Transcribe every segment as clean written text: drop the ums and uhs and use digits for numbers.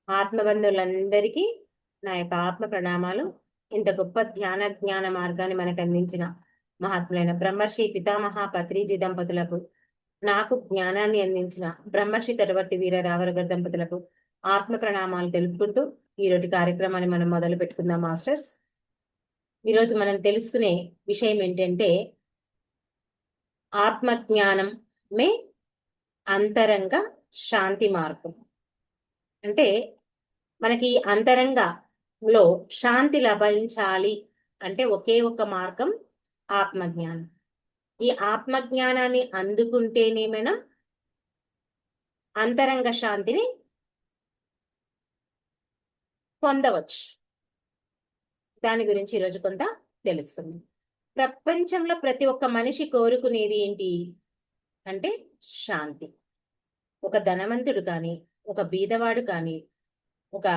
ఆత్మబంధువులందరికీ నా యొక్క ఆత్మ ప్రణామాలు. ఇంత గొప్ప జ్ఞాన మార్గాన్ని మనకు అందించిన మహాత్ములైన బ్రహ్మర్షి పితామహ పత్రిజీ దంపతులకు, నాకు జ్ఞానాన్ని అందించిన బ్రహ్మర్షి తటవర్తి వీర రాఘవగారి దంపతులకు ఆత్మ ప్రణామాలు తెలుపుకుంటూ ఈరోజు కార్యక్రమాన్ని మనం మొదలు పెట్టుకుందాం మాస్టర్స్. ఈరోజు మనం తెలుసుకునే విషయం ఏంటంటే ఆత్మజ్ఞానం మే అంతరంగ శాంతి మార్గం. అంటే మనకి అంతరంగంలో శాంతి లభించాలి అంటే ఒకే ఒక మార్గం ఆత్మజ్ఞానం. ఈ ఆత్మజ్ఞానాన్ని అందుకుంటేనే మనం అంతరంగ శాంతిని పొందవచ్చు. దాని గురించి ఈరోజు కొంత తెలుసుకుందాం. ప్రపంచంలో ప్రతి ఒక్క మనిషి కోరుకునేది ఏంటి అంటే శాంతి. ఒక ధనవంతుడు కానీ, ఒక బీదవాడు కానీ, ఒక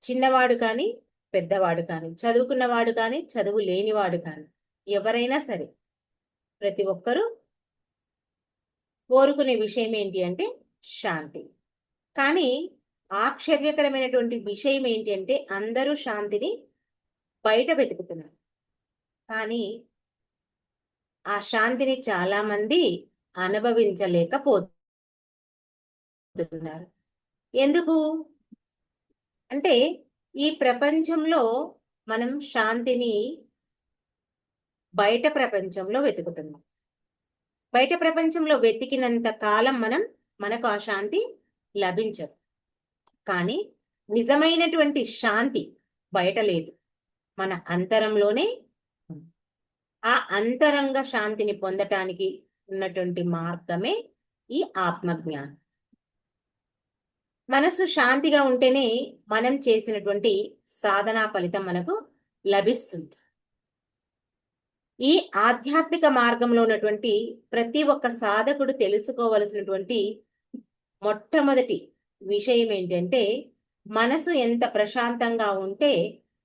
చిన్నవాడు కానీ, పెద్దవాడు కానీ, చదువుకున్నవాడు కానీ, చదువు లేనివాడు కానీ, ఎవరైనా సరే ప్రతి ఒక్కరూ కోరుకునే విషయం ఏంటి అంటే శాంతి. కానీ ఆశ్చర్యకరమైనటువంటి విషయం ఏంటి అంటే అందరూ శాంతిని బయట వెతుకుతున్నారు. కానీ ఆ శాంతిని చాలా మంది అనుభవించలేకపోతున్నారు. ఎందుకు అంటే ఈ ప్రపంచంలో మనం శాంతిని బయట ప్రపంచంలో వెతుకుతున్నాం. బయట ప్రపంచంలో వెతికినంత కాలం మనకు ఆ శాంతి లభించదు. కానీ నిజమైనటువంటి శాంతి బయట లేదు, మన అంతరంలోనే. ఆ అంతరంగ శాంతిని పొందటానికి ఉన్నటువంటి మార్గమే ఈ ఆత్మజ్ఞానం. మనసు శాంతిగా ఉంటేనే మనం చేసినటువంటి సాధనా ఫలితం మనకు లభిస్తుంది. ఈ ఆధ్యాత్మిక మార్గంలో ఉన్నటువంటి ప్రతి ఒక్క సాధకుడు తెలుసుకోవలసినటువంటి మొట్టమొదటి విషయం ఏంటంటే మనసు ఎంత ప్రశాంతంగా ఉంటే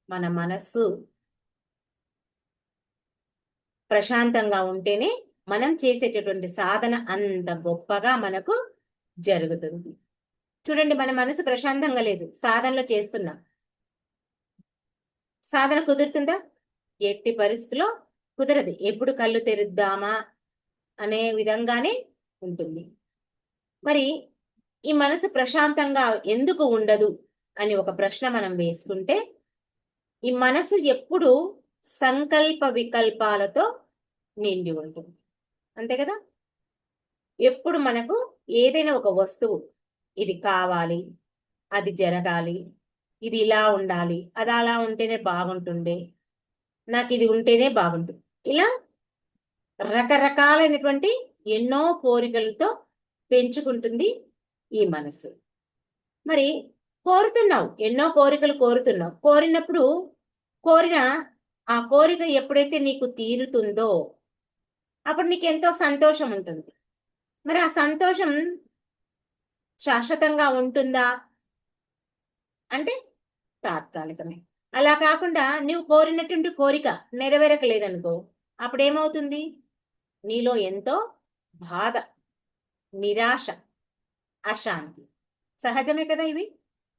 మన మనస్సు ప్రశాంతంగా ఉంటేనే మనం చేసేటటువంటి సాధన అంత గొప్పగా మనకు జరుగుతుంది. చూడండి, మన మనసు ప్రశాంతంగా లేదు, సాధనలో చేస్తున్నాం, సాధన కుదురుతుందా? ఎట్టి పరిస్థితిలో కుదరదు. ఎప్పుడు కళ్ళు తెరుద్దామా అనే విధంగానే ఉంటుంది. మరి ఈ మనసు ప్రశాంతంగా ఎందుకు ఉండదు అని ఒక ప్రశ్న మనం వేసుకుంటే, ఈ మనసు ఎప్పుడు సంకల్ప వికల్పాలతో నిండి ఉంటుంది. అంతే కదా? ఎప్పుడు మనకు ఏదైనా ఒక వస్తువు ఇది కావాలి, అది జరగాలి, ఇది ఇలా ఉండాలి, అది అలా ఉంటేనే బాగుంటుండే, నాకు ఇది ఉంటేనే బాగుంటుంది, ఇలా రకరకాలైనటువంటి ఎన్నో కోరికలతో పెంచుకుంటుంది ఈ మనసు. మరి కోరుతున్నావు, ఎన్నో కోరికలు కోరుతున్నావు, కోరినప్పుడు కోరిన ఆ కోరిక ఎప్పుడైతే నీకు తీరుతుందో అప్పుడు నీకు ఎంతో సంతోషం ఉంటుంది. మరి ఆ సంతోషం శాశ్వతంగా ఉంటుందా అంటే తాత్కాలికమే. అలా కాకుండా నువ్వు కోరినటువంటి కోరిక నెరవేరకలేదనుకో, అప్పుడేమవుతుంది? నీలో ఎంతో బాధ, నిరాశ, అశాంతి సహజమే కదా. ఇవి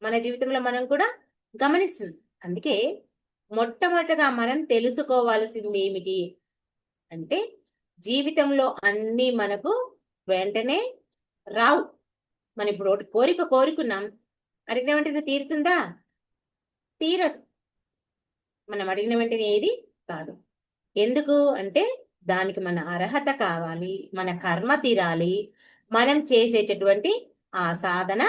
మన జీవితంలో మనం కూడా గమనిస్తుంది. అందుకే మొట్టమొదటగా మనం తెలుసుకోవాల్సింది ఏమిటి అంటే జీవితంలో అన్నీ మనకు వెంటనే రావు. మనం ఇప్పుడు ఒకటి కోరిక కోరుకున్నాం, అడిగిన వెంటనే తీరుతుందా? తీరదు. మనం అడిగిన వెంటనే ఏది కాదు. ఎందుకు అంటే దానికి మన అర్హత కావాలి, మన కర్మ తీరాలి, మనం చేసేటటువంటి ఆ సాధన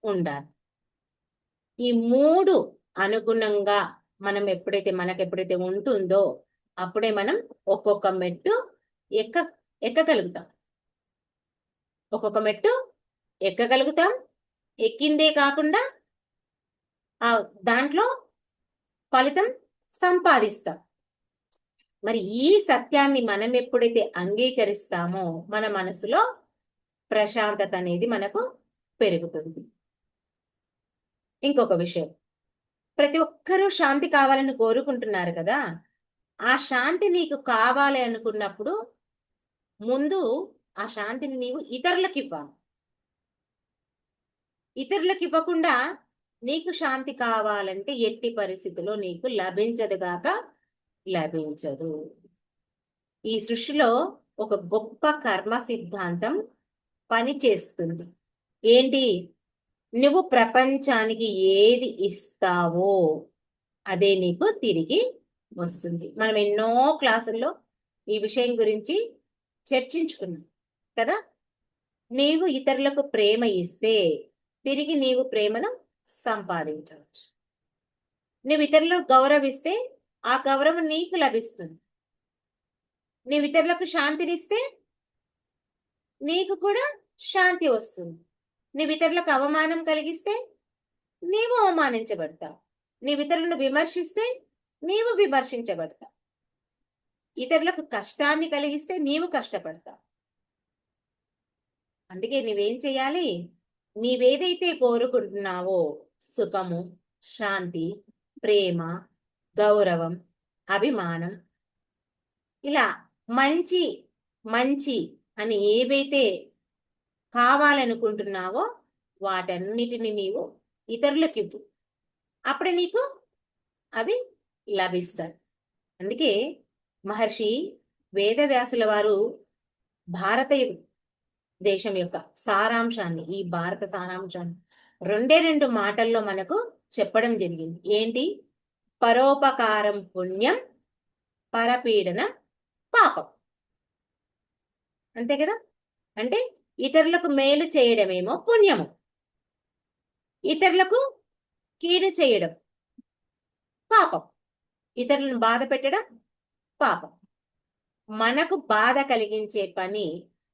ఉండాలి. ఈ మూడు అనుగుణంగా మనం మనకెప్పుడైతే ఉంటుందో అప్పుడే మనం ఒక్కొక్క మెట్టు ఎక్కగలుగుతాం. ఒక్కొక్క మెట్టు ఎక్కగలుగుతాం. ఎక్కిందే కాకుండా దాంట్లో ఫలితం సంపాదిస్తాం. మరి ఈ సత్యాన్ని మనం ఎప్పుడైతే అంగీకరిస్తామో మన మనసులో ప్రశాంతత అనేది మనకు పెరుగుతుంది. ఇంకొక విషయం, ప్రతి ఒక్కరూ శాంతి కావాలని కోరుకుంటున్నారు కదా. ఆ శాంతి నీకు కావాలి అనుకున్నప్పుడు ముందు ఆ శాంతిని నీవు ఇతరులకు ఇవ్వాలి. ఇతరులకు ఇవ్వకుండా నీకు శాంతి కావాలంటే ఎట్టి పరిస్థితిలో నీకు లభించదుగాక లభించదు. ఈ సృష్టిలో ఒక గొప్ప కర్మ సిద్ధాంతం పనిచేస్తుంది. ఏంటి? నువ్వు ప్రపంచానికి ఏది ఇస్తావో అదే నీకు తిరిగి వస్తుంది. మనం ఎన్నో క్లాసుల్లో ఈ విషయం గురించి చర్చించుకున్నాం కదా. నీవు ఇతరులకు ప్రేమ ఇస్తే తిరిగి నీవు ప్రేమను సంపాదించవచ్చు. నువ్వు ఇతరులకు గౌరవిస్తే ఆ గౌరవం నీకు లభిస్తుంది. నీవు ఇతరులకు శాంతినిస్తే నీకు కూడా శాంతి వస్తుంది. నీవు ఇతరులకు అవమానం కలిగిస్తే నీవు అవమానించబడతావు. నీవు ఇతరులను విమర్శిస్తే నీవు విమర్శించబడతావు. ఇతరులకు కష్టాన్ని కలిగిస్తే నీవు కష్టపడతావు. అందుకే నువ్వేం చేయాలి? నీవేదైతే కోరుకుంటున్నావో సుఖము, శాంతి, ప్రేమ, గౌరవం, అభిమానం, ఇలా మంచి మంచి అని ఏవైతే కావాలనుకుంటున్నావో వాటన్నిటిని నీవు ఇతరులకు ఇవ్వు. అప్పుడే నీకు అవి లభిస్తాయి. అందుకే మహర్షి వేదవ్యాసుల వారు భారత దేశం యొక్క సారాంశాన్ని, ఈ భారత సారాంశాన్ని 2 మాటల్లో మనకు చెప్పడం జరిగింది. ఏంటి? పరోపకారం పుణ్యం, పరపీడనం పాపం. అంతే కదా. అంటే ఇతరులకు మేలు చేయడమేమో పుణ్యము, ఇతరులకు కీడు చేయడం పాపం, ఇతరులను బాధ పెట్టడం పాపం. మనకు బాధ కలిగించే పని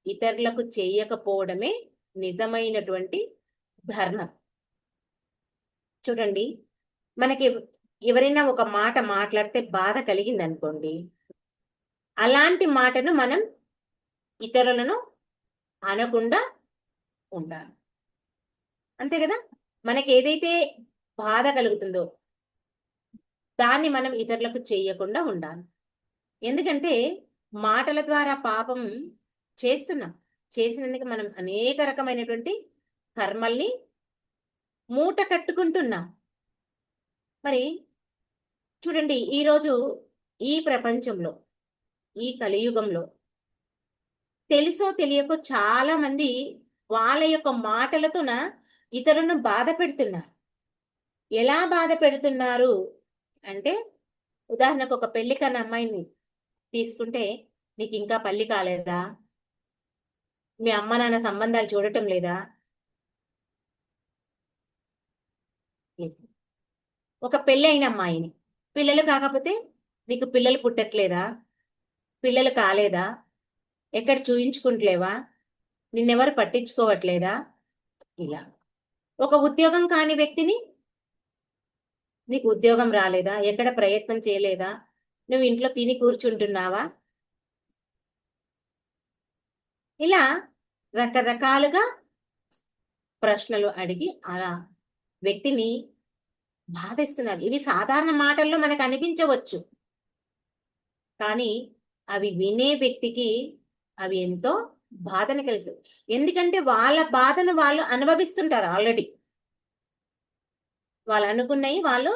ఇతరులకు చేయకపోవడమే నిజమైనటువంటి ధర్మం. చూడండి, మనకి ఎవరైనా ఒక మాట మాట్లాడితే బాధ కలిగింది అనుకోండి, అలాంటి మాటను మనం ఇతరులను అనకుండా ఉండాలి. అంతే కదా. మనకి ఏదైతే బాధ కలుగుతుందో దాన్ని మనం ఇతరులకు చేయకుండా ఉండాలి. ఎందుకంటే మాటల ద్వారా పాపం చేస్తున్నాం. చేసినందుకు మనం అనేక రకమైనటువంటి కర్మల్ని మూట కట్టుకుంటున్నాం. మరి చూడండి, ఈరోజు ఈ ప్రపంచంలో, ఈ కలియుగంలో తెలుసో తెలియకో చాలా మంది వాళ్ళ యొక్క మాటలతోన ఇతరులను బాధ పెడుతున్నారు. ఎలా బాధ పెడుతున్నారు అంటే, ఉదాహరణకు ఒక పెళ్లి కన్నా అమ్మాయిని తీసుకుంటే, నీకు ఇంకా పెళ్లి కాలేదా? మీ అమ్మ నాన్న సంబంధాలు చూడటం లేదా? ఒక పెళ్ళి అయిన అమ్మాయిని, పిల్లలు కాకపోతే నీకు పిల్లలు పుట్టట్లేదా? పిల్లలు కాలేదా? ఎక్కడ చూయించుకుంటలేవా? నిన్నెవరు పట్టించుకోవట్లేదా? ఇలా. ఒక ఉద్యోగం కాని వ్యక్తిని, నీకు ఉద్యోగం రాలేదా? ఎక్కడ ప్రయత్నం చేయలేదా? నువ్వు ఇంట్లో తిని కూర్చుంటున్నావా? ఇలా రకరకాలుగా ప్రశ్నలు అడిగి అలా వ్యక్తిని బాధిస్తున్నారు. ఇవి సాధారణ మాటల్లో మనకు అనిపించవచ్చు, కానీ అవి వినే వ్యక్తికి అవి ఎంతో బాధను కలుగుతాయి. ఎందుకంటే వాళ్ళ బాధను వాళ్ళు అనుభవిస్తుంటారు ఆల్రెడీ. వాళ్ళు అనుకున్నవి వాళ్ళు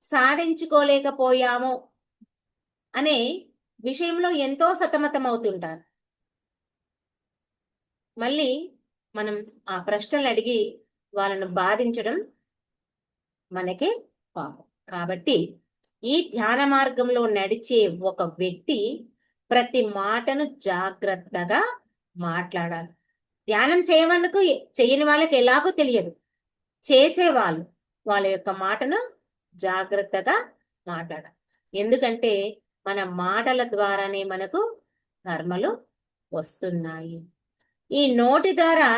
సాధించుకోలేకపోయాము అనే విషయంలో ఎంతో సతమతం అవుతుంటారు. మళ్ళీ మనం ఆ ప్రశ్నలు అడిగి వాళ్ళను బాధించడం మనకే పాపం. కాబట్టి ఈ ధ్యాన మార్గంలో నడిచే ఒక వ్యక్తి ప్రతి మాటను జాగ్రత్తగా మాట్లాడాలి. ధ్యానం చేయని వాళ్ళకి ఎలాగో తెలియదు. చేసేవాళ్ళు వాళ్ళ యొక్క మాటను జాగ్రత్తగా మాట్లాడాలి. ఎందుకంటే మన మాటల ద్వారానే మనకు కర్మలు వస్తున్నాయి. ఈ నోటి ద్వారా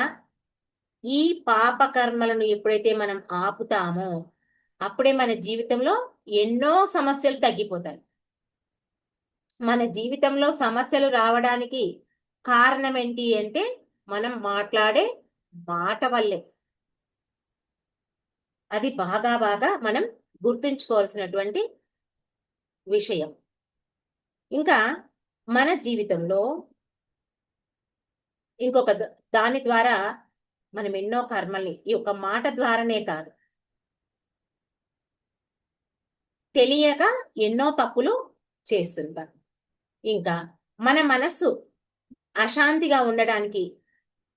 ఈ పాప కర్మలను ఎప్పుడైతే మనం ఆపుతామో అప్పుడే మన జీవితంలో ఎన్నో సమస్యలు తగ్గిపోతాయి. మన జీవితంలో సమస్యలు రావడానికి కారణం ఏంటి అంటే మనం మాట్లాడే మాట వల్లే. అది బాగా మనం గుర్తుంచుకోవాల్సినటువంటి విషయం. ఇంకా మన జీవితంలో ఇంకొక దాని ద్వారా మనం ఎన్నో కర్మల్ని ఈ ఒక మాట ద్వారానే కాదు, తెలియక ఎన్నో తప్పులు చేస్తుంటాం. ఇంకా మన మనస్సు అశాంతిగా ఉండడానికి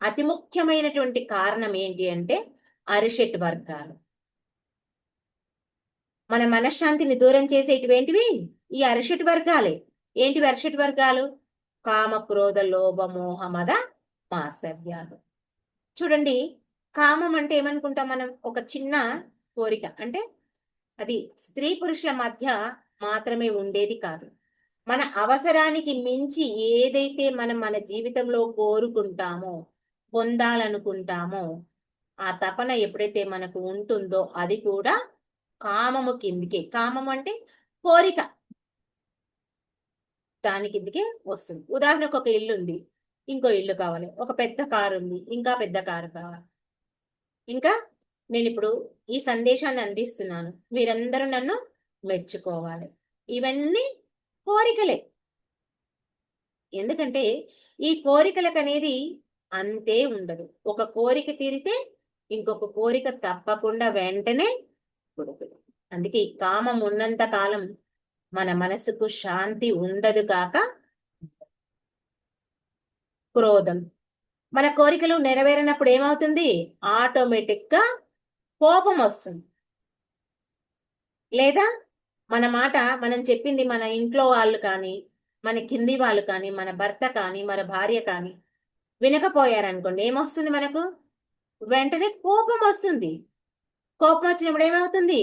అతి ముఖ్యమైనటువంటి కారణం ఏంటి అంటే అరిషట్ వర్గాలు. మన మనశ్శాంతిని దూరం చేసేటువంటివి ఈ అరిషట్ వర్గాలే. ఏంటివి అరిషట్ వర్గాలు? కామ, క్రోధ, లోభ, మోహ, మద, మాత్సర్యాలు. చూడండి, కామం అంటే ఏమనుకుంటాం మనం? ఒక చిన్న కోరిక. అంటే అది స్త్రీ పురుషుల మధ్య మాత్రమే ఉండేది కాదు. మన అవసరానికి మించి ఏదైతే మనం మన జీవితంలో కోరుకుంటామో, పొందాలనుకుంటామో, ఆ తపన ఎప్పుడైతే మనకు ఉంటుందో అది కూడా కామము కిందికే. కామం అంటే కోరిక, దాని కిందికే వస్తుంది. ఉదాహరణకు ఒక ఇల్లు ఉంది, ఇంకో ఇల్లు కావాలి. ఒక పెద్ద కారు ఉంది, ఇంకా పెద్ద కారు కావాలి. ఇంకా నేను ఇప్పుడు ఈ సందేశాన్ని అందిస్తున్నాను, మీరందరూ నన్ను మెచ్చుకోవాలి. ఇవన్నీ కోరికలే. ఎందుకంటే ఈ కోరికలకు అనేది అంతే ఉండదు. ఒక కోరిక తీరితే ఇంకొక కోరిక తప్పకుండా వెంటనే పుడుతుంది. అందుకే ఈ కామం ఉన్నంత కాలం మన మనసుకు శాంతి ఉండదు కాక. క్రోధం, మన కోరికలు నెరవేరినప్పుడు ఏమవుతుంది? ఆటోమేటిక్ గా కోపం వస్తుంది. లేదా మన మాట, మనం చెప్పింది మన ఇంట్లో వాళ్ళు కానీ, మన కింది వాళ్ళు కానీ, మన భర్త కానీ, మన భార్య కానీ వినకపోయారనుకోండి, ఏమొస్తుంది మనకు? వెంటనే కోపం వస్తుంది. కోపం వచ్చినప్పుడు ఏమవుతుంది?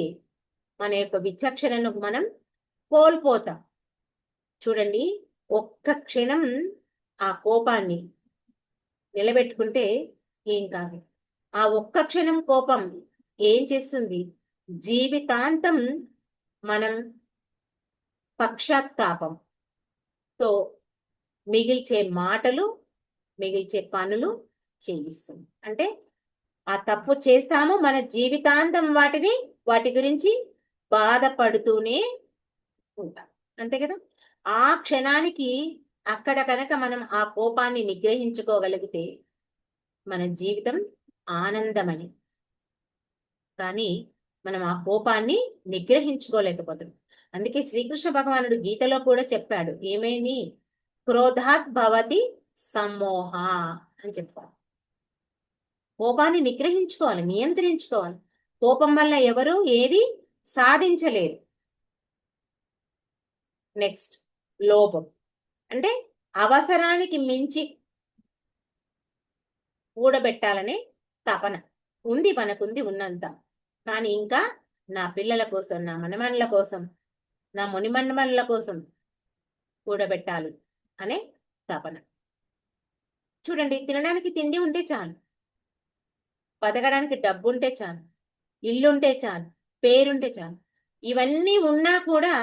మన యొక్క విచక్షణను మనం కోల్పోతాం. చూడండి, ఒక్క క్షణం ఆ కోపాన్ని నిలబెట్టుకుంటే ఏం కాదు. ఆ ఒక్క క్షణం కోపం ఏం చేస్తుంది? జీవితాంతం మనం పశ్చాత్తాపంతో మిగిల్చే మాటలు, మిగిల్చే పనులు చేయిస్తుంది. అంటే ఆ తప్పు చేస్తాము, మన జీవితాంతం వాటి గురించి బాధపడుతూనే ఉంటాం. అంతే కదా? ఆ క్షణానికి అక్కడ కనుక మనం ఆ కోపాన్ని నిగ్రహించుకోగలిగితే మన జీవితం ఆనందమని. కానీ మనం ఆ కోపాన్ని నిగ్రహించుకోలేకపోతాం. అందుకే శ్రీకృష్ణ భగవానుడు గీతలో కూడా చెప్పాడు, ఏమేమి? క్రోధాత్ భవతి సమ్మోహ అని చెప్పారు. కోపాన్ని నిగ్రహించుకోవాలి, నియంత్రించుకోవాలి. కోపం వల్ల ఎవరు ఏది సాధించలేరు. నెక్స్ట్, లోభం అంటే అవసరానికి మించి కూడబెట్టాలనే తపన ఉంది, మనకుంది ఉన్నంత. కానీ ఇంకా నా పిల్లల కోసం, నా మనమణుల కోసం, నా మునిమన్మణుల కోసం కూడబెట్టాలి అనే తపన. చూడండి, తినడానికి తిండి ఉంటే చాలు, బతకడానికి డబ్బు ఉంటే చాలు, ఇల్లుంటే చాలు, పేరుంటే చాలు. ఇవన్నీ ఉన్నా కూడా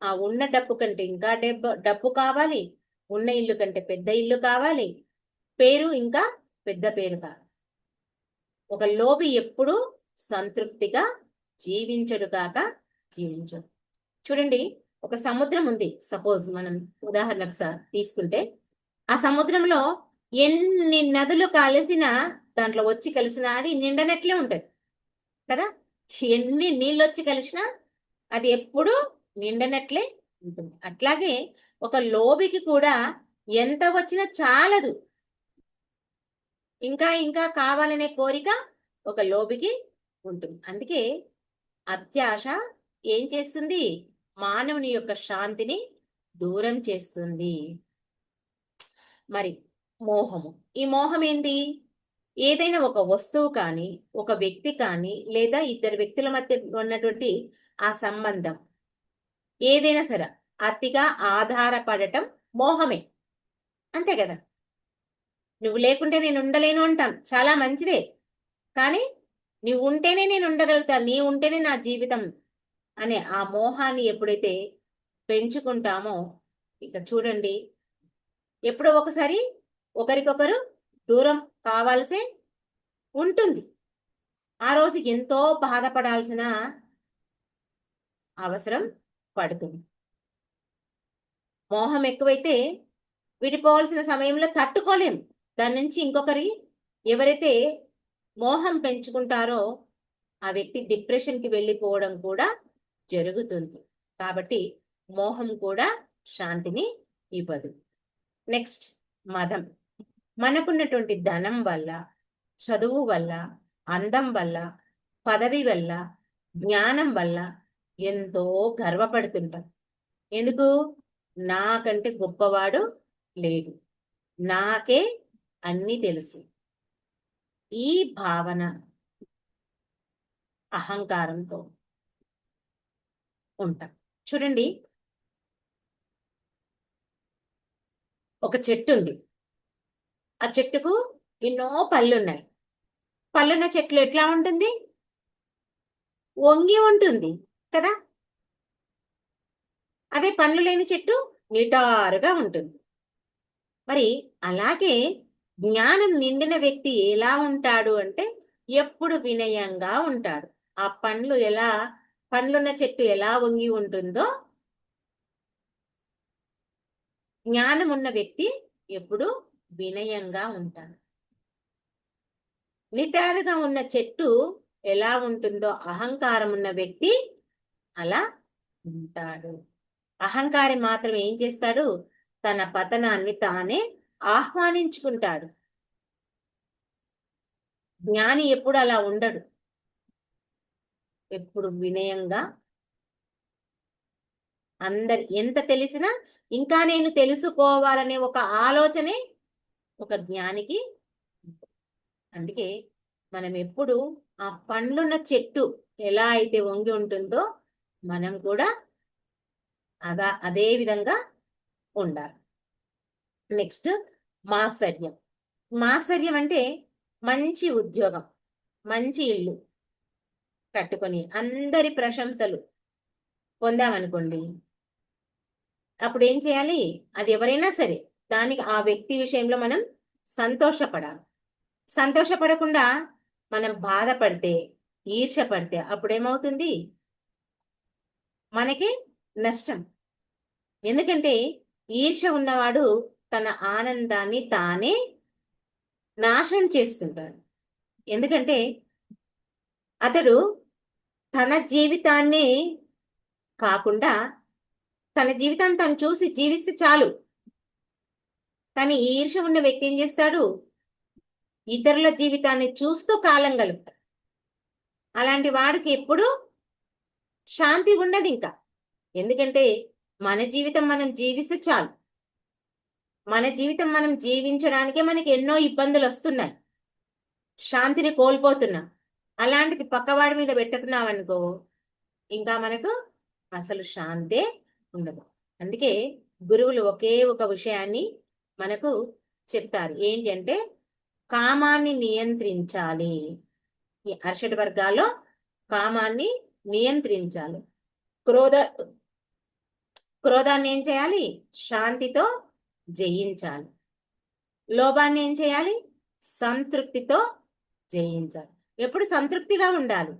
ఆ ఉన్న డబ్బు కంటే ఇంకా డబ్బు కావాలి, ఉన్న ఇల్లు కంటే పెద్ద ఇల్లు కావాలి, పేరు ఇంకా పెద్ద పేరు కావాలి. ఒక లోభి ఎప్పుడూ సంతృప్తిగా జీవించడు కాక జీవించడు. చూడండి, ఒక సముద్రం ఉంది, సపోజ్ మనం ఉదాహరణకు తీసుకుంటే, ఆ సముద్రంలో ఎన్ని నదులు కలిసినా, దాంట్లో వచ్చి కలిసినా అది నిండనట్లే ఉంటది కదా. ఎన్ని నీళ్ళు వచ్చి కలిసినా అది ఎప్పుడూ నిండనట్లే ఉంటుంది. అట్లాగే ఒక లోబికి కూడా ఎంత వచ్చినా చాలదు, ఇంకా ఇంకా కావాలనే కోరిక ఒక లోబికి ఉంటుంది. అందుకే అత్యాశ ఏం చేస్తుంది? మానవుని యొక్క శాంతిని దూరం చేస్తుంది. మరి మోహము, ఈ మోహం ఏంటి? ఏదైనా ఒక వస్తువు కానీ, ఒక వ్యక్తి కానీ, లేదా ఇద్దరు వ్యక్తుల మధ్య ఉన్నటువంటి ఆ సంబంధం ఏదైనా సరే అతిగా ఆధారపడటం మోహమే. అంతే కదా. నువ్వు లేకుంటే నేను ఉండలేను అంటాం, చాలా మంచిదే. కానీ నువ్వు ఉంటేనే నేను ఉండగలుగుతా, నీ ఉంటేనే నా జీవితం అనే ఆ మోహాన్ని ఎప్పుడైతే పెంచుకుంటామో, ఇక చూడండి, ఎప్పుడో ఒకసారి ఒకరికొకరు దూరం కావాల్సి ఉంటుంది. ఆ రోజు ఎంతో బాధపడాల్సిన అవసరం పడుతుంది. మోహం ఎక్కువైతే విడిపోవాల్సిన సమయంలో తట్టుకోలేం. దాని నుంచి ఇంకొకరి ఎవరైతే మోహం పెంచుకుంటారో ఆ వ్యక్తి డిప్రెషన్కి వెళ్ళిపోవడం కూడా జరుగుతుంది. కాబట్టి మోహం కూడా శాంతిని ఇవ్వదు. నెక్స్ట్, మదం. మనకున్నటువంటి ధనం వల్ల, చదువు వల్ల, అందం వల్ల, పదవి వల్ల, జ్ఞానం వల్ల ఎంతో గర్వపడుతుంటాం. ఎందుకు? నాకంటే గొప్పవాడు లేడు, నాకే అన్నీ తెలుసు. ఈ భావన అహంకారంతో ఉంటాం. చూడండి, ఒక చెట్టు ఉంది. ఆ చెట్టుకు ఎన్నో పళ్ళున్నాయి. పళ్ళున్న చెట్లు ఎట్లా ఉంటుంది? వంగి ఉంటుంది కదా. అదే పండ్లు లేని చెట్టు నిటారుగా ఉంటుంది. మరి అలాగే జ్ఞానం నిండిన వ్యక్తి ఎలా ఉంటాడు అంటే ఎప్పుడు వినయంగా ఉంటాడు. ఆ పండ్లున్న చెట్టు ఎలా వంగి ఉంటుందో, జ్ఞానం ఉన్న వ్యక్తి ఎప్పుడు వినయంగా ఉంటాడు. నిటారుగా ఉన్న చెట్టు ఎలా ఉంటుందో అహంకారం ఉన్న వ్యక్తి అలా ఉంటాడు. అహంకారి మాత్రం ఏం చేస్తాడు? తన పతనాన్ని తానే ఆహ్వానించుకుంటాడు. జ్ఞాని ఎప్పుడు అలా ఉండడు. ఎప్పుడు వినయంగా, అందరి ఎంత తెలిసినా ఇంకా నేను తెలుసుకోవాలనే ఒక ఆలోచనే ఒక జ్ఞానికి. అందుకే మనం ఎప్పుడు ఆ పండ్లున్న చెట్టు ఎలా అయితే వంగి ఉంటుందో మనం కూడా అదే విధంగా ఉండాలి. నెక్స్ట్, మాత్సర్యం. మాత్సర్యం అంటే మంచి ఉద్యోగం, మంచి ఇల్లు కట్టుకొని అందరి ప్రశంసలు పొందామనుకోండి, అప్పుడు ఏం చేయాలి? అది ఎవరైనా సరే దానికి ఆ వ్యక్తి విషయంలో మనం సంతోషపడాలి. సంతోషపడకుండా మనం బాధపడితే, ఈర్ష్య పడితే అప్పుడేమవుతుంది? మనకి నష్టం. ఎందుకంటే ఈర్ష్య ఉన్నవాడు తన ఆనందాన్ని తానే నాశనం చేసుకుంటాడు. ఎందుకంటే అతడు తన జీవితాన్ని కాకుండా తన జీవితాన్ని తను చూసి జీవిస్తే చాలు. కానీ ఈర్ష్య ఉన్న వ్యక్తి ఏం చేస్తాడు? ఇతరుల జీవితాన్ని చూస్తూ కాలం గలుపుతాడు. అలాంటి వాడికి ఎప్పుడు శాంతి ఉండదు ఇంకా. ఎందుకంటే మన జీవితం మనం జీవిస్తే చాలు. మన జీవితం మనం జీవించడానికే మనకి ఎన్నో ఇబ్బందులు వస్తున్నాయి, శాంతిని కోల్పోతున్నాం. అలాంటిది పక్కవాడి మీద పెట్టుకున్నామనుకో, ఇంకా మనకు అసలు శాంతే ఉండదు. అందుకే గురువులు ఒకే ఒక విషయాన్ని మనకు చెప్తారు. ఏంటి అంటే కామాన్ని నియంత్రించాలి. ఈ అర్షడ్ వర్గాల్లో కామాన్ని నియంత్రించాలి. క్రోధాన్ని ఏం చేయాలి? శాంతితో జయించాలి. లోభాన్ని ఏం చేయాలి? సంతృప్తితో జయించాలి. ఎప్పుడు సంతృప్తిగా ఉండాలి.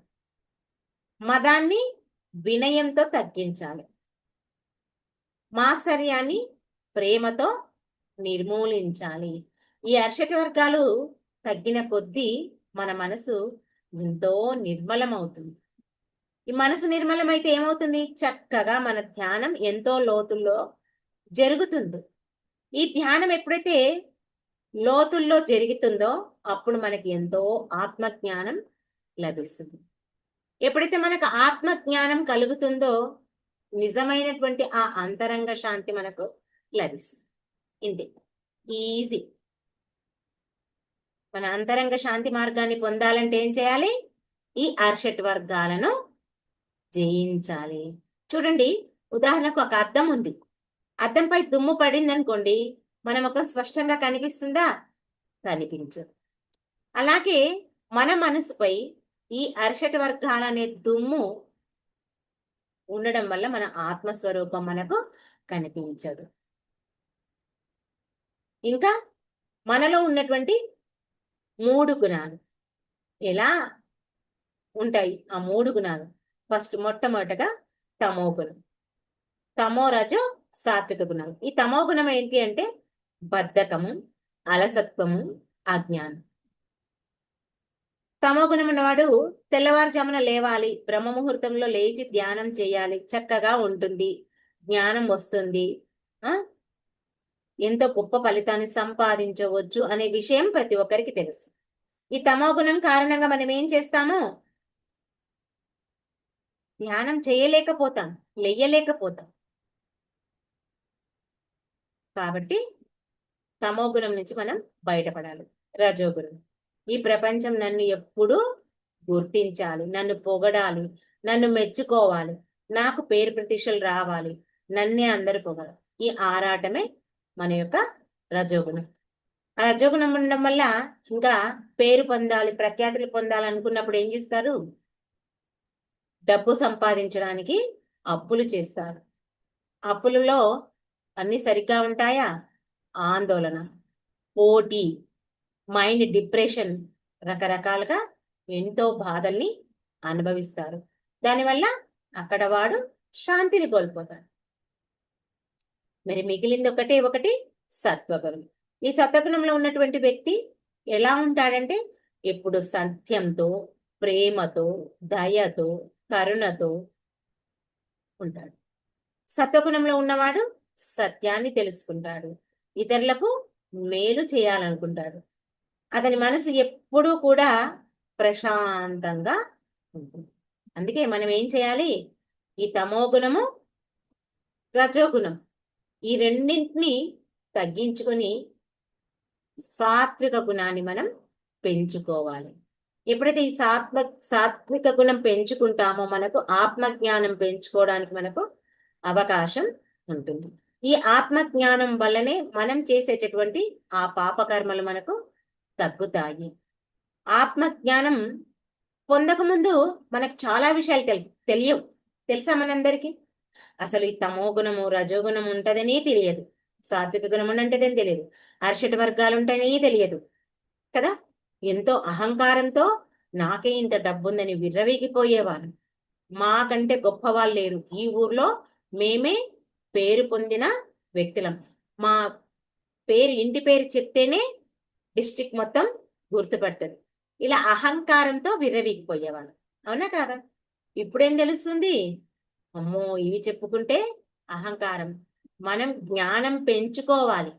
మదాన్ని వినయంతో తగ్గించాలి. మాత్సర్యాన్ని ప్రేమతో నిర్మూలించాలి. ఈ అర్షటి వర్గాలు తగ్గిన కొద్దీ మన మనసు ఎంతో నిర్మలమవుతుంది. ఈ మనసు నిర్మలమైతే ఏమవుతుంది? చక్కగా మన ధ్యానం ఎంతో లోతుల్లో జరుగుతుంది. ఈ ధ్యానం ఎప్పుడైతే లోతుల్లో జరుగుతుందో అప్పుడు మనకి ఎంతో ఆత్మజ్ఞానం లభిస్తుంది. ఎప్పుడైతే మనకు ఆత్మజ్ఞానం కలుగుతుందో నిజమైనటువంటి ఆ అంతరంగ శాంతి మనకు లభిస్తుంది. ఇంతే, ఈజీ. మన అంతరంగ శాంతి మార్గాన్ని పొందాలంటే ఏం చేయాలి? ఈ అర్షట్ వర్గాలను జయించాలి. చూడండి, ఉదాహరణకు ఒక అద్దం ఉంది. అద్దంపై దుమ్ము పడింది అనుకోండి, మనం ఒక స్పష్టంగా కనిపిస్తుందా? కనిపించదు. అలాగే మన మనసుపై ఈ అర్షట్ వర్గాలనే దుమ్ము ఉండడం వల్ల మన ఆత్మస్వరూపం మనకు కనిపించదు. ఇంకా మనలో ఉన్నటువంటి 3 గుణాలు ఎలా ఉంటాయి? ఆ 3 గుణాలు ఫస్ట్ మొట్టమొదటగా తమో గుణం, తమో రజో సాత్విక గుణం. ఈ తమో గుణం ఏంటి అంటే బద్ధకము, అలసత్వము, అజ్ఞానం. తమో గుణం ఉన్నవాడు తెల్లవారుజామున లేవాలి, బ్రహ్మ ముహూర్తంలో లేచి ధ్యానం చేయాలి, చక్కగా ఉంటుంది, జ్ఞానం వస్తుంది, ఎంతో గొప్ప ఫలితాన్ని సంపాదించవచ్చు అనే విషయం ప్రతి ఒక్కరికి తెలుసు. ఈ తమో గుణం కారణంగా మనం ఏం చేస్తాము? ధ్యానం చేయలేకపోతాం, లేయలేకపోతాం. కాబట్టి తమో గుణం నుంచి మనం బయటపడాలి. రజోగుణం, ఈ ప్రపంచం నన్ను ఎప్పుడూ గుర్తించాలి, నన్ను పొగడాలి, నన్ను మెచ్చుకోవాలి, నాకు పేరు ప్రతిష్టలు రావాలి, నన్నే అందరు పొగడాలి. ఈ ఆరాటమే మన యొక్క రజోగుణం. ఆ రజోగుణం ఉండడం వల్ల ఇంకా పేరు పొందాలి, ప్రఖ్యాతులు పొందాలి అనుకున్నప్పుడు ఏం చేస్తారు? డబ్బు సంపాదించడానికి అప్పులు చేస్తారు. అప్పులలో అన్ని సరిగ్గా ఉంటాయా? ఆందోళన, పోటీ, మైండ్ డిప్రెషన్, రకరకాలుగా ఎంతో బాధల్ని అనుభవిస్తారు. దానివల్ల అక్కడ వాడు శాంతిని కోల్పోతాడు. మరి మిగిలింది ఒకటి సత్వగుణం. ఈ సత్వగుణంలో ఉన్నటువంటి వ్యక్తి ఎలా ఉంటాడంటే ఎప్పుడు సత్యంతో, ప్రేమతో, దయతో, కరుణతో ఉంటాడు. సత్వగుణంలో ఉన్నవాడు సత్యాన్ని తెలుసుకుంటాడు, ఇతరులకు మేలు చేయాలనుకుంటాడు. అతని మనసు ఎప్పుడూ కూడా ప్రశాంతంగా ఉంటుంది. అందుకే మనం ఏం చేయాలి? ఈ తమో గుణము, రజోగుణం, ఈ రెండింటిని తగ్గించుకొని సాత్విక గుణాన్ని మనం పెంచుకోవాలి. ఎప్పుడైతే ఈ సాత్విక గుణం పెంచుకుంటామో మనకు ఆత్మజ్ఞానం పెంచుకోవడానికి మనకు అవకాశం ఉంటుంది. ఈ ఆత్మజ్ఞానం వల్లనే మనం చేసేటటువంటి ఆ పాపకర్మలు మనకు తగ్గుతాయి. ఆత్మజ్ఞానం పొందకముందు మనకు చాలా విషయాలు తెలియవు. తెలుసా మనందరికీ? అసలు ఈ తమో గుణము, రజోగుణం ఉంటదని తెలియదు, సాత్విక గుణం ఉంటదని తెలియదు, అర్షట వర్గాలు ఉంటాయని తెలియదు కదా. ఎంతో అహంకారంతో నాకే ఇంత డబ్బుందని విర్రవీగిపోయేవారు. మాకంటే గొప్ప వాళ్ళు లేరు, ఈ ఊర్లో మేమే పేరు పొందిన వ్యక్తులం, మా పేరు, ఇంటి పేరు చెప్తేనే డిస్ట్రిక్ట్ మొత్తం గుర్తుపడుతుంది. ఇలా అహంకారంతో విర్రవీగిపోయేవాళ్ళు. అవునా కాదా? ఇప్పుడేం తెలుస్తుంది? అమ్మో, ఇవి చెప్పుకుంటే అహంకారం. మనం జ్ఞానం పెంచుకోవాలి,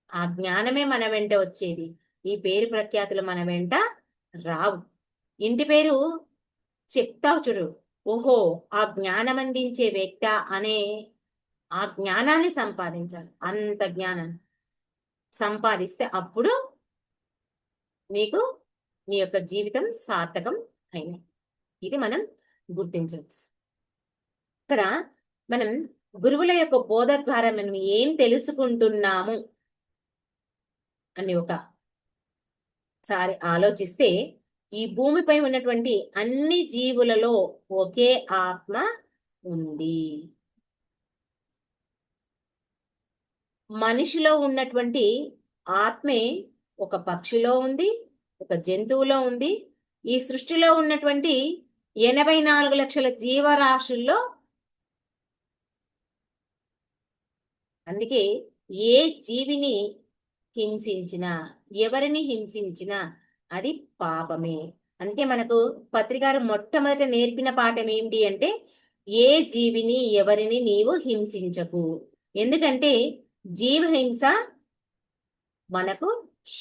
ఆ జ్ఞానమే మన వెంట వచ్చేది. ఈ పేరు ప్రఖ్యాతులు మన వెంట రావు. ఇంటి పేరు చెప్తావు చూడు, ఓహో ఆ జ్ఞానం అందించే వ్యక్త అనే ఆ జ్ఞానాన్ని సంపాదించాలి. అంత జ్ఞానాన్ని సంపాదిస్తే అప్పుడు నీకు నీ యొక్క జీవితం సార్థకం అయిన. ఇది మనం గుర్తించవచ్చు. ఇక్కడ మనం గురువుల యొక్క బోధ ద్వారా మనం ఏం తెలుసుకుంటున్నాము అని ఒకసారి ఆలోచిస్తే, ఈ భూమిపై ఉన్నటువంటి అన్ని జీవులలో ఒకే ఆత్మ ఉంది. మనిషిలో ఉన్నటువంటి ఆత్మే ఒక పక్షిలో ఉంది, ఒక జంతువులో ఉంది, ఈ సృష్టిలో ఉన్నటువంటి 84 లక్షల జీవరాశుల్లో. అందుకే ఏ జీవిని హింసించినా, ఎవరిని హింసించినా అది పాపమే. అందుకే మనకు పత్రికారు మొట్టమొదట నేర్పిన పాఠం ఏమిటి అంటే, ఏ జీవిని, ఎవరిని నీవు హింసించకు. ఎందుకంటే జీవహింస మనకు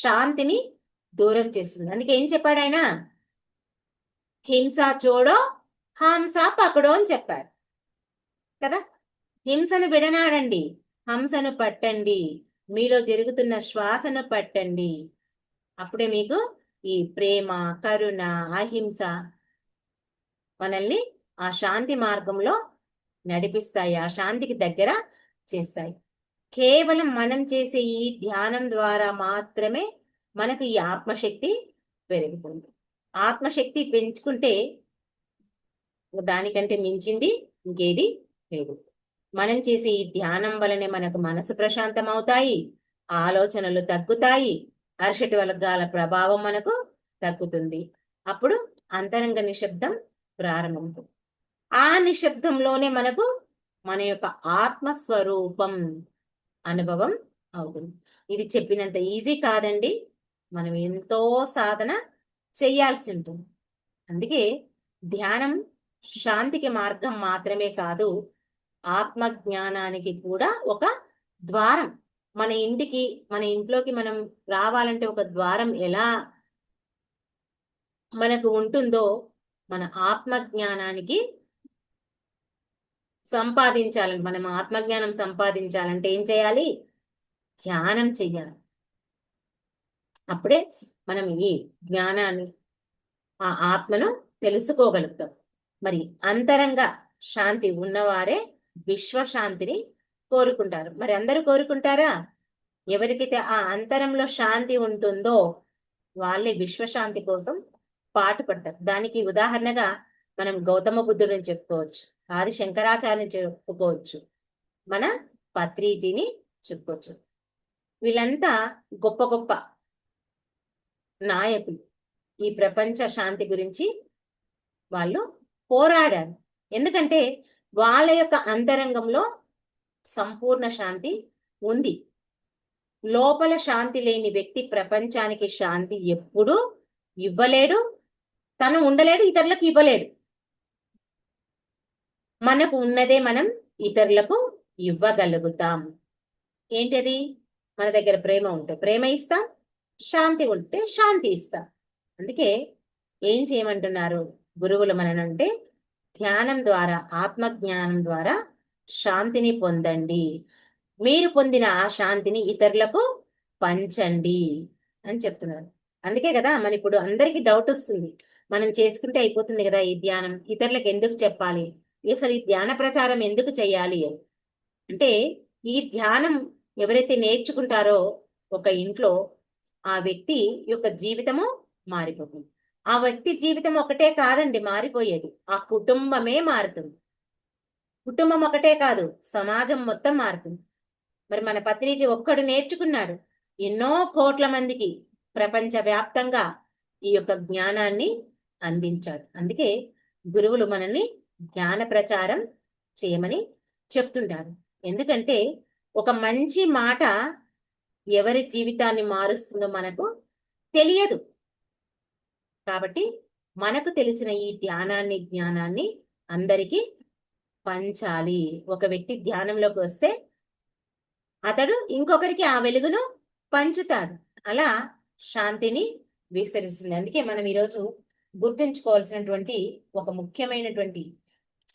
శాంతిని దూరం చేస్తుంది. అందుకే ఏం చెప్పాడు ఆయన? హింస చూడో, హంస పకడో అని చెప్పాడు కదా. హింసను విడనాడండి, హంసను పట్టండి, మీలో జరుగుతున్న శ్వాసను పట్టండి. అప్పుడే మీకు ఈ ప్రేమ, కరుణ, అహింస మనల్ని ఆ శాంతి మార్గంలో నడిపిస్తాయి, ఆ శాంతికి దగ్గర చేస్తాయి. కేవలం మనం చేసే ఈ ధ్యానం ద్వారా మాత్రమే మనకు ఈ ఆత్మశక్తి పెరుగుతుంది. ఆత్మశక్తి పెంచుకుంటే దానికంటే మించింది ఇంకేది లేదు. మనం చేసే ఈ ధ్యానం వలనే మనకు మనసు ప్రశాంతం అవుతాయి, ఆలోచనలు తగ్గుతాయి, అర్షటి వర్గాల ప్రభావం మనకు తగ్గుతుంది. అప్పుడు అంతరంగ నిశ్శబ్దం ప్రారంభమవుతుంది. ఆ నిశ్శబ్దంలోనే మనకు మన యొక్క ఆత్మస్వరూపం అనుభవం అవుతుంది. ఇది చెప్పినంత ఈజీ కాదండి. మనం ఎంతో సాధన చెయ్యాల్సి ఉంటుంది. అందుకే ధ్యానం శాంతికి మార్గం మాత్రమే కాదు, ఆత్మ జ్ఞానానికి కూడా ఒక ద్వారం. మన ఇంటికి, మన ఇంట్లోకి మనం రావాలంటే ఒక ద్వారం ఎలా మనకు ఉంటుందో, మన ఆత్మ జ్ఞానానికి సంపాదించాలని, మనం ఆత్మజ్ఞానం సంపాదించాలంటే ఏం చేయాలి? ధ్యానం చెయ్యాలి. అప్పుడే మనం ఈ జ్ఞానాన్ని, ఆ ఆత్మను తెలుసుకోగలుగుతాం. మరి అంతరంగ శాంతి ఉన్నవారే విశ్వశాంతిని కోరుకుంటారు. మరి అందరూ కోరుకుంటారా? ఎవరికైతే ఆ అంతరంలో శాంతి ఉంటుందో వాళ్ళే విశ్వశాంతి కోసం పాటుపడతారు. దానికి ఉదాహరణగా మనం గౌతమ బుద్ధుడిని చెప్పుకోవచ్చు, ఆది శంకరాచార్యని చెప్పుకోవచ్చు, మన పత్రిజీని చెప్పుకోవచ్చు. వీళ్ళంతా గొప్ప గొప్ప నాయకులు. ఈ ప్రపంచ శాంతి గురించి వాళ్ళు పోరాడారు. ఎందుకంటే వాళ్ళ యొక్క అంతరంగంలో సంపూర్ణ శాంతి ఉంది. లోపల శాంతి లేని వ్యక్తి ప్రపంచానికి శాంతి ఎప్పుడూ ఇవ్వలేడు, తను ఉండలేడు, ఇతరులకు ఇవ్వలేడు. మనకు ఉన్నదే మనం ఇతరులకు ఇవ్వగలుగుతాం. ఏంటది? మన దగ్గర ప్రేమ ఉంటే ప్రేమ ఇస్తాం, శాంతి ఉంటే శాంతి ఇస్తాం. అందుకే ఏం చేయమంటున్నారు గురువులు మననంటే, ధ్యానం ద్వారా, ఆత్మ జ్ఞానం ద్వారా శాంతిని పొందండి. మీరు పొందిన ఆ శాంతిని ఇతరులకు పంచండి అని చెప్తున్నారు. అందుకే కదా మన ఇప్పుడు అందరికీ డౌట్ వస్తుంది, మనం చేసుకుంటే అయిపోతుంది కదా ఈ ధ్యానం, ఇతరులకు ఎందుకు చెప్పాలి, అసలు ఈ ధ్యాన ప్రచారం ఎందుకు చేయాలి అని. అంటే ఈ ధ్యానం ఎవరైతే నేర్చుకుంటారో ఒక ఇంట్లో, ఆ వ్యక్తి యొక్క జీవితము మారిపోతుంది. ఆ వ్యక్తి జీవితం ఒకటే కాదండి మారిపోయేది, ఆ కుటుంబమే మారుతుంది. కుటుంబం ఒకటే కాదు, సమాజం మొత్తం మారుతుంది. మరి మన పత్రిజీ ఒక్కడు నేర్చుకున్నాడు, ఎన్నో కోట్ల మందికి ప్రపంచ వ్యాప్తంగా ఈ యొక్క జ్ఞానాన్ని అందించాడు. అందుకే గురువులు మనల్ని జ్ఞాన ప్రచారం చేయమని చెప్తుంటారు. ఎందుకంటే ఒక మంచి మాట ఎవరి జీవితాన్ని మారుస్తుందో మనకు తెలియదు. కాబట్టి మనకు తెలిసిన ఈ ధ్యానాన్ని, జ్ఞానాన్ని అందరికీ పంచాలి. ఒక వ్యక్తి ధ్యానంలోకి వస్తే అతడు ఇంకొకరికి ఆ వెలుగును పంచుతాడు. అలా శాంతిని విస్తరిస్తుంది. అందుకే మనం ఈరోజు గుర్తుంచుకోవాల్సినటువంటి ఒక ముఖ్యమైనటువంటి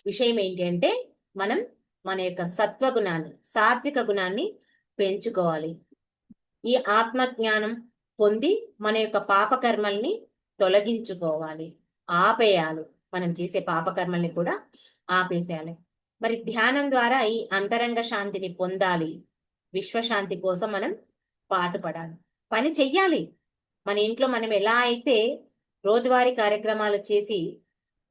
విషయం ఏంటి అంటే, మనం మన యొక్క సత్వ గుణాన్ని, సాత్విక గుణాన్ని పెంచుకోవాలి. ఈ ఆత్మ జ్ఞానం పొంది మన యొక్క పాపకర్మల్ని తొలగించుకోవాలి, ఆపేయాలి. మనం చేసే పాపకర్మల్ని కూడా ఆపేసేయాలి. మరి ధ్యానం ద్వారా ఈ అంతరంగ శాంతిని పొందాలి. విశ్వశాంతి కోసం మనం పాటుపడాలి, పని చెయ్యాలి. మన ఇంట్లో మనం ఎలా అయితే రోజువారీ కార్యక్రమాలు చేసి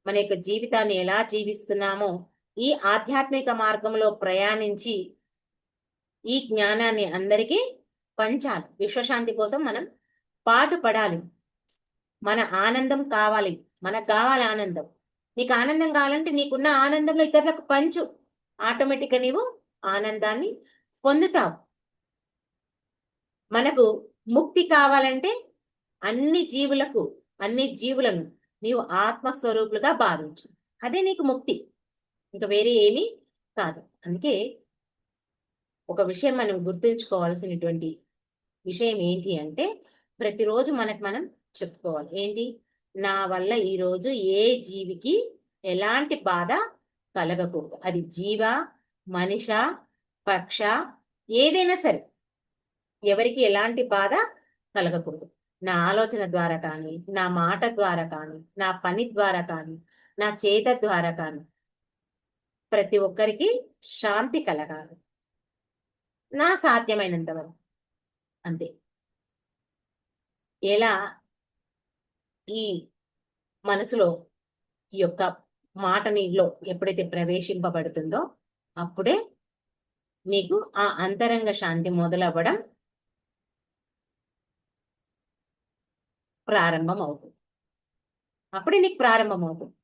మన యొక్క జీవితాన్ని ఎలా జీవిస్తున్నామో, ఈ ఆధ్యాత్మిక మార్గంలో ప్రయాణించి ఈ జ్ఞానాన్ని అందరికీ పంచాలి. విశ్వశాంతి కోసం మనం పాటుపడాలి. మన ఆనందం కావాలి, మనకు కావాలి ఆనందం. నీకు ఆనందం కావాలంటే నీకున్న ఆనందంలో ఇతరులకు పంచు, ఆటోమేటిక్గా నీవు ఆనందాన్ని పొందుతావు. మనకు ముక్తి కావాలంటే అన్ని జీవులను నీవు ఆత్మస్వరూపులుగా భావించు, అదే నీకు ముక్తి, ఇంకా వేరే ఏమీ కాదు. అందుకే ఒక విషయం మనం గుర్తుంచుకోవాల్సినటువంటి విషయం ఏంటి అంటే, ప్రతిరోజు మనకు మనం చెప్పుకోవాలి ఏంటి, నా వల్ల ఈరోజు ఏ జీవికి ఎలాంటి బాధ కలగకూడదు. అది జీవ, మనిష, పక్ష, ఏదైనా సరే ఎవరికి ఎలాంటి బాధ కలగకూడదు. నా ఆలోచన ద్వారా కానీ, నా మాట ద్వారా కానీ, నా పని ద్వారా కానీ, నా చేత ద్వారా కానీ ప్రతి ఒక్కరికి శాంతి కలగాలి, నా సాధ్యమైనంత వరకు. అంతే. ఎలా ఈ మనసులో ఈ యొక్క మాట నీలో ఎప్పుడైతే ప్రవేశింపబడుతుందో అప్పుడే నీకు ఆ అంతరంగ శాంతి మొదలవ్వడం ప్రారంభం అవుతుంది. అప్పుడే నీకు ప్రారంభం అవుతుంది.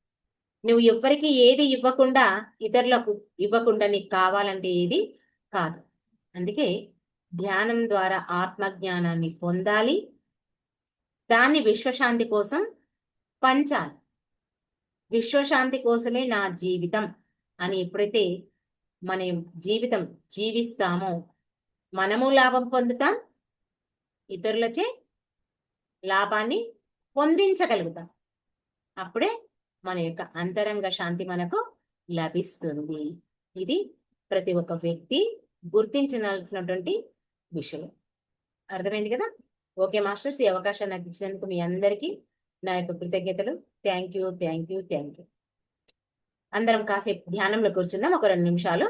నువ్వు ఎవ్వరికి ఏది ఇవ్వకుండా, ఇతరులకు ఇవ్వకుండా నీకు కావాలంటే ఏది కాదు. అందుకే ధ్యానం ద్వారా ఆత్మజ్ఞానాన్ని పొందాలి. దాన్ని విశ్వశాంతి కోసం పంచాలి. విశ్వశాంతి కోసమే నా జీవితం అని ఎప్పుడైతే మన జీవితం జీవిస్తామో మనము లాభం పొందుతాం, ఇతరులచే లాభాన్ని పొందించగలుగుతాం. అప్పుడే మన యొక్క అంతరంగ శాంతి మనకు లభిస్తుంది. ఇది ప్రతి ఒక్క వ్యక్తి గుర్తించాల్సినటువంటి విషయం. అర్థమైంది కదా? ఓకే మాస్టర్స్, ఈ అవకాశాన్ని నాకు ఇచ్చినందుకు మీ అందరికీ నా యొక్క కృతజ్ఞతలు. Thank you. అందరం కాసేపు ధ్యానంలో కూర్చుందాం ఒక 2 నిమిషాలు.